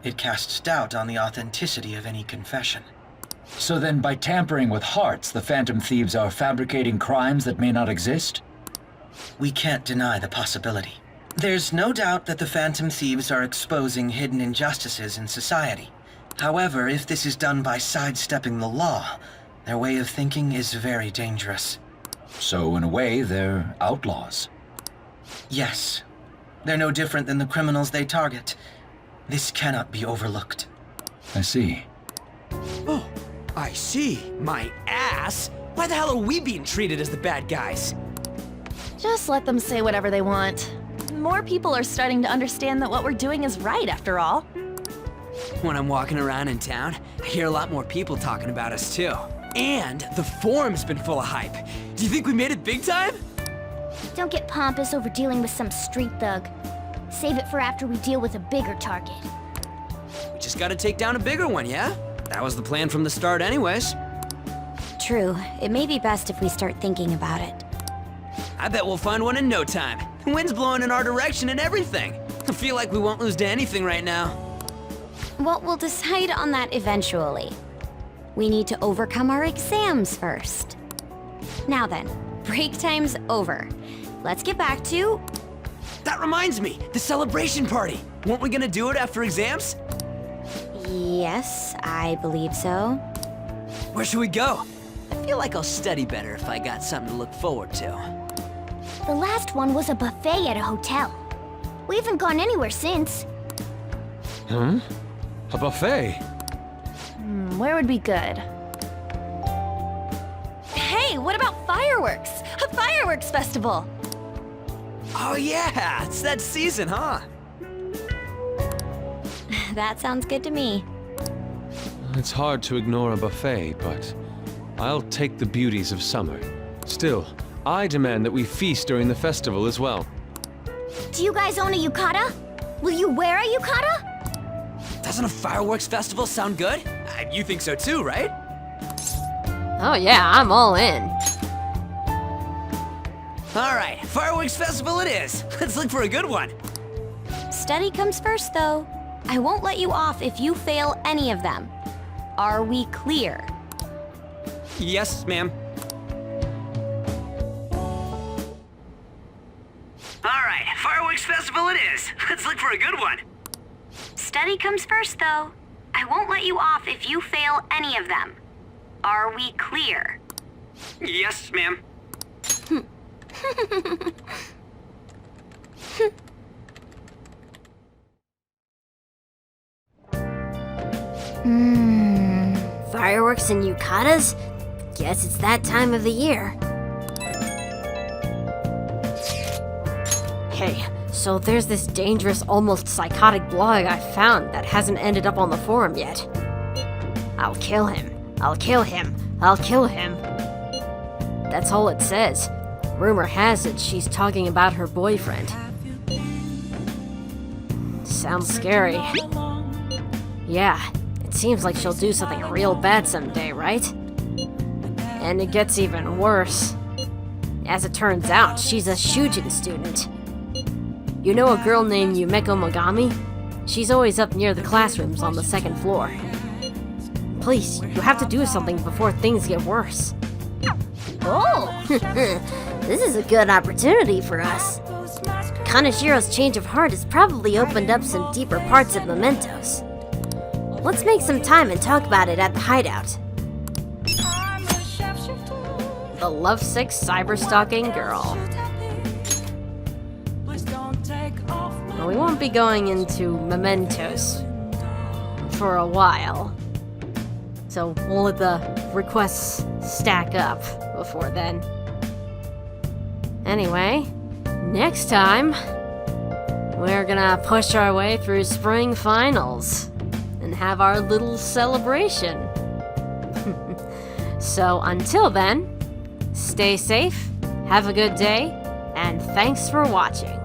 it casts doubt on the authenticity of any confession. So then, by tampering with hearts, the Phantom Thieves are fabricating crimes that may not exist? We can't deny the possibility. There's no doubt that the Phantom Thieves are exposing hidden injustices in society. However, if this is done by sidestepping the law, their way of thinking is very dangerous. So, in a way, they're outlaws. Yes. They're no different than the criminals they target. This cannot be overlooked. I see. Oh, I see. My ass? Why the hell are we being treated as the bad guys? Just let them say whatever they want. More people are starting to understand that what we're doing is right, after all. When I'm walking around in town, I hear a lot more people talking about us too. And the forum's been full of hype. Do you think we made it big time? Don't get pompous over dealing with some street thug. Save it for after we deal with a bigger target. We just gotta take down a bigger one, yeah? That was the plan from the start anyways. True. It may be best if we start thinking about it. I bet we'll find one in no time. The wind's blowing in our direction and everything. I feel like we won't lose to anything right now. Well, we'll decide on that eventually. We need to overcome our exams first. Now then, break time's over. Let's get back to... That reminds me, the celebration party. Weren't we gonna do it after exams? Yes, I believe so. Where should we go? I feel like I'll study better if I got something to look forward to. The last one was a buffet at a hotel. We haven't gone anywhere since. A buffet? Where would be good? Hey, what about fireworks? A fireworks festival! Oh yeah, it's that season, huh? That sounds good to me. It's hard to ignore a buffet, but I'll take the beauties of summer. Still, I demand that we feast during the festival as well. Do you guys own a yukata? Will you wear a yukata? Doesn't a fireworks festival sound good? You think so too, right? Oh yeah, I'm all in. All right, fireworks festival it is. Let's look for a good one. Study comes first, though. I won't let you off if you fail any of them. Are we clear? Yes, ma'am. All right, fireworks festival it is. Let's look for a good one. Study comes first, though. I won't let you off if you fail any of them. Are we clear? Yes, ma'am. Fireworks and yukatas? Guess it's that time of the year. Hey, so there's this dangerous, almost psychotic blog I found that hasn't ended up on the forum yet. I'll kill him. I'll kill him. I'll kill him. That's all it says. Rumor has it she's talking about her boyfriend. Sounds scary. Yeah, it seems like she'll do something real bad someday, right? And it gets even worse. As it turns out, she's a Shujin student. You know a girl named Yumeko Mogami? She's always up near the classrooms on the second floor. Please, you have to do something before things get worse. Oh! This is a good opportunity for us. Kaneshiro's change of heart has probably opened up some deeper parts of Mementos. Let's make some time and talk about it at the hideout. The lovesick cyber-stalking girl. Well, we won't be going into Mementos for a while. So we'll let the requests stack up before then. Anyway, next time, we're gonna push our way through spring finals and have our little celebration. So until then, stay safe, have a good day, and thanks for watching.